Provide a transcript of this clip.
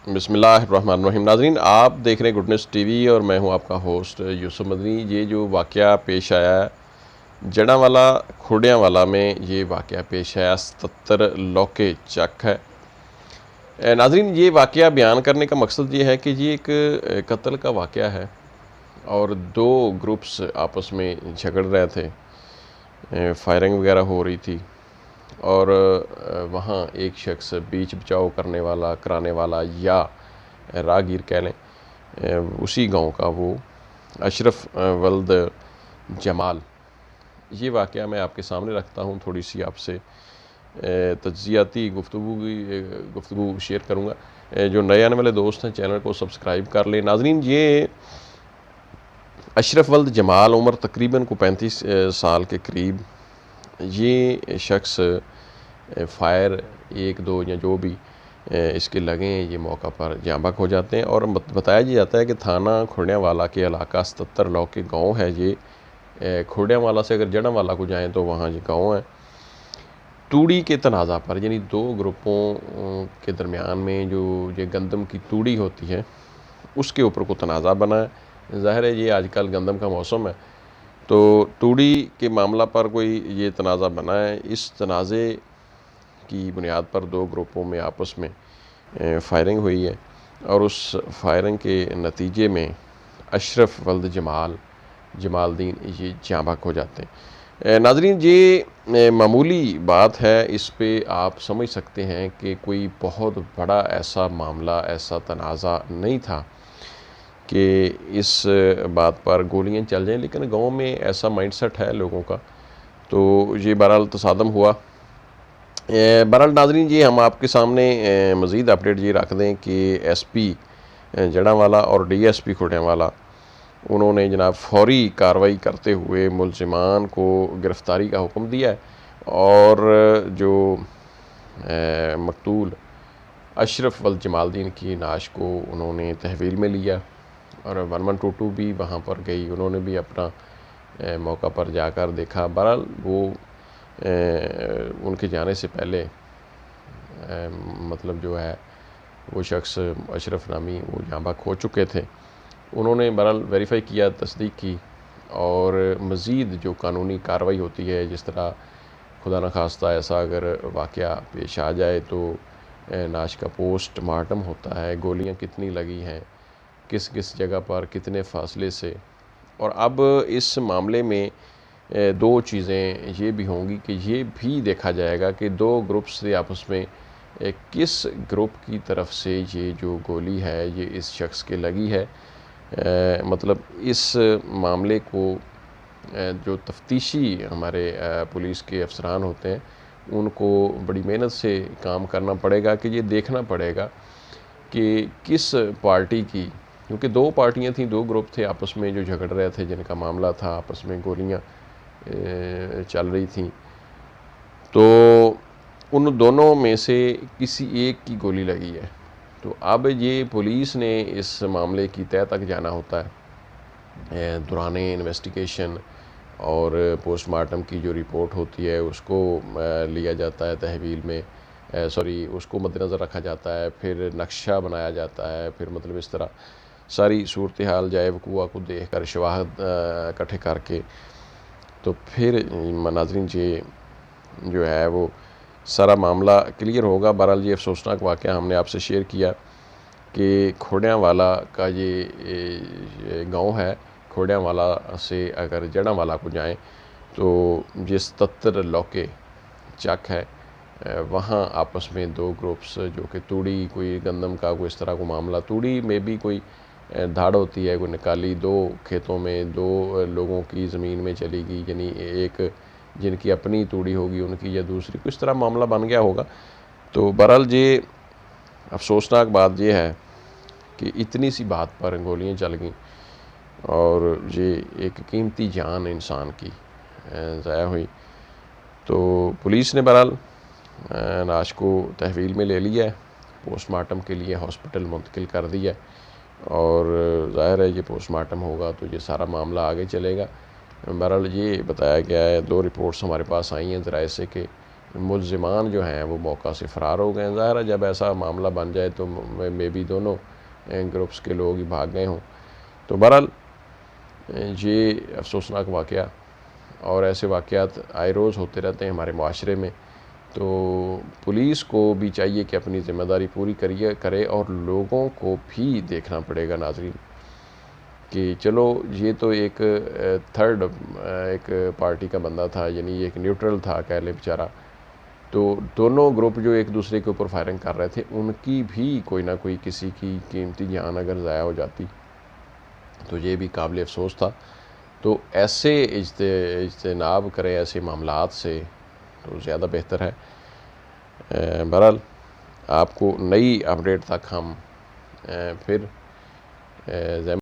बिस्मिल्लाहिर्रहमानिर्रहीम। नाज़रीन, आप देख रहे हैं गुडनेस टीवी और मैं हूं आपका होस्ट यूसुफ मदनी। ये जो वाक़या पेश आया है जड़ांवाला खुडियांवाला में, ये वाक़या पेश आया 77 लौके चक है। नाज़रीन, ये वाक़या बयान करने का मकसद ये है कि ये एक कत्ल का वाक़या है और दो ग्रुप्स आपस में झगड़ रहे थे, फायरिंग वगैरह हो रही थी और वहाँ एक शख्स बीच बचाव करने वाला, कराने वाला या राहगीर कह लें, उसी गांव का वो अशरफ वल्द जमाल। ये वाक़या मैं आपके सामने रखता हूँ। थोड़ी सी आपसे तज्ज़ियाती गुफ्तगू शेयर करूँगा। जो नए आने वाले दोस्त हैं चैनल को सब्सक्राइब कर लें। नाज़रीन, ये अशरफ वल्द जमाल, उम्र तकरीबन को 35 साल के करीब, ये शख्स फायर एक दो या जो भी इसके लगे ये मौका पर जाँ बहक हो जाते हैं। और बताया जाता है कि थाना खुडियांवाला के इलाका 77 लौ के गाँव है। ये खुडियांवाला से अगर जड़ांवाला को जाएँ तो वहाँ ये गाँव है। तूड़ी के तनाज़ा पर, यानी दो ग्रुपों के दरमियान में जो ये गंदम की तूड़ी होती है उसके ऊपर को तनाज़ा बना है। ज़ाहिर है ये आजकल गंदम का मौसम है तो तूड़ी के मामला पर कोई ये तनाज़ा बना है। इस तनाज़े की बुनियाद पर दो ग्रुपों में आपस में फायरिंग हुई है और उस फायरिंग के नतीजे में अशरफ वल्द जमालदीन ये जाँ बहक हो जाते हैं। नाज़रीन, ये मामूली बात है, इस पे आप समझ सकते हैं कि कोई बहुत बड़ा ऐसा मामला, ऐसा तनाज़ा नहीं था कि इस बात पर गोलियां चल जाएं। लेकिन गांव में ऐसा माइंडसेट है लोगों का, तो ये बहरहाल तसादम हुआ। बहरहाल नाज़रीन, ये हम आपके सामने मज़ीद अपडेट ये रख दें कि एसपी जड़ांवाला और डीएसपी खुडियांवाला, उन्होंने जनाब फौरी कार्रवाई करते हुए मुलजिमान को गिरफ़्तारी का हुक्म दिया है और जो मकतूल अशरफ वल्द जमालदीन की नाश को उन्होंने तहवील में लिया और 1122 भी वहाँ पर गई। उन्होंने भी अपना मौका पर जाकर देखा। बहरहाल वो उनके जाने से पहले मतलब जो है वो शख्स अशरफ नामी वो जाँ बहक हो चुके थे। उन्होंने बहरहाल वेरीफाई किया, तस्दीक की और मज़ीद जो कानूनी कार्रवाई होती है, जिस तरह खुदा न खास्ता ऐसा अगर वाक़या पेश आ जाए तो नाश का पोस्टमार्टम होता है, गोलियां कितनी लगी हैं, किस किस जगह पर, कितने फ़ासले से। और अब इस मामले में दो चीज़ें ये भी होंगी कि ये भी देखा जाएगा कि दो ग्रुप्स से आपस में किस ग्रुप की तरफ से ये जो गोली है ये इस शख्स के लगी है। मतलब इस मामले को जो तफ्तीशी हमारे पुलिस के अफसरान होते हैं उनको बड़ी मेहनत से काम करना पड़ेगा कि ये देखना पड़ेगा कि किस पार्टी की, क्योंकि दो पार्टियां थीं, दो ग्रुप थे आपस में जो झगड़ रहे थे, जिनका मामला था आपस में गोलियां चल रही थीं, तो उन दोनों में से किसी एक की गोली लगी है। तो अब ये पुलिस ने इस मामले की तह तक जाना होता है दौराने इन्वेस्टिगेशन और पोस्टमार्टम की जो रिपोर्ट होती है उसको लिया जाता है तहवील में, उसको मद्देनज़र रखा जाता है, फिर नक्शा बनाया जाता है, फिर मतलब इस तरह सारी सूरत हाल जाए वक़ूआ को देख कर शवाहद इकट्ठे करके तो फिर नाज़रीन ये जो है वो सारा मामला क्लियर होगा। बहरहाल ये अफसोसनाक वाक़या हमने आपसे शेयर किया कि खुडियांवाला का ये गांव है। खुडियांवाला से अगर जड़ांवाला को जाएं तो ये 77 लौके चक है, वहाँ आपस में दो ग्रुप्स जो कि तूड़ी, कोई गंदम का कोई इस तरह को मामला, तूड़ी में भी कोई धाड़ होती है, कोई निकाली दो खेतों में, दो लोगों की ज़मीन में चली गई, यानी एक जिनकी अपनी तूड़ी होगी उनकी या दूसरी, कुछ तरह मामला बन गया होगा। तो बहरहाल ये अफसोसनाक बात यह है कि इतनी सी बात पर गोलियां चल गईं और ये एक कीमती जान इंसान की ज़ाया हुई। तो पुलिस ने बहरहाल नाश को तहवील में ले लिया है, पोस्टमार्टम के लिए हॉस्पिटल मुंतकिल कर दिया और ज़ाहिर है ये पोस्टमार्टम होगा तो ये सारा मामला आगे चलेगा। बहरहाल ये बताया गया है, दो रिपोर्ट्स हमारे पास आई हैं ज़राए से कि मुलज़िमान जो हैं वो मौका से फ़रार हो गए। ज़ाहिर है जब ऐसा मामला बन जाए तो मे बी दोनों ग्रुप्स के लोग ही भाग गए हों। तो बहरहाल ये अफसोसनाक वाक़या और ऐसे वाक़यात आए रोज़ होते रहते हैं हमारे माशरे में। तो पुलिस को भी चाहिए कि अपनी ज़िम्मेदारी पूरी करे और लोगों को भी देखना पड़ेगा नाज़रीन कि चलो ये तो एक थर्ड एक पार्टी का बंदा था, यानी एक न्यूट्रल था कह लें बेचारा। तो दोनों ग्रुप जो एक दूसरे के ऊपर फायरिंग कर रहे थे उनकी भी कोई ना कोई किसी की कीमती जान अगर ज़ाया हो जाती तो ये भी काबिल अफ़सोस था। तो ऐसे इज्तनाब करें ऐसे मामलात से तो ज़्यादा बेहतर है। बहरहाल आपको नई अपडेट तक हम फिर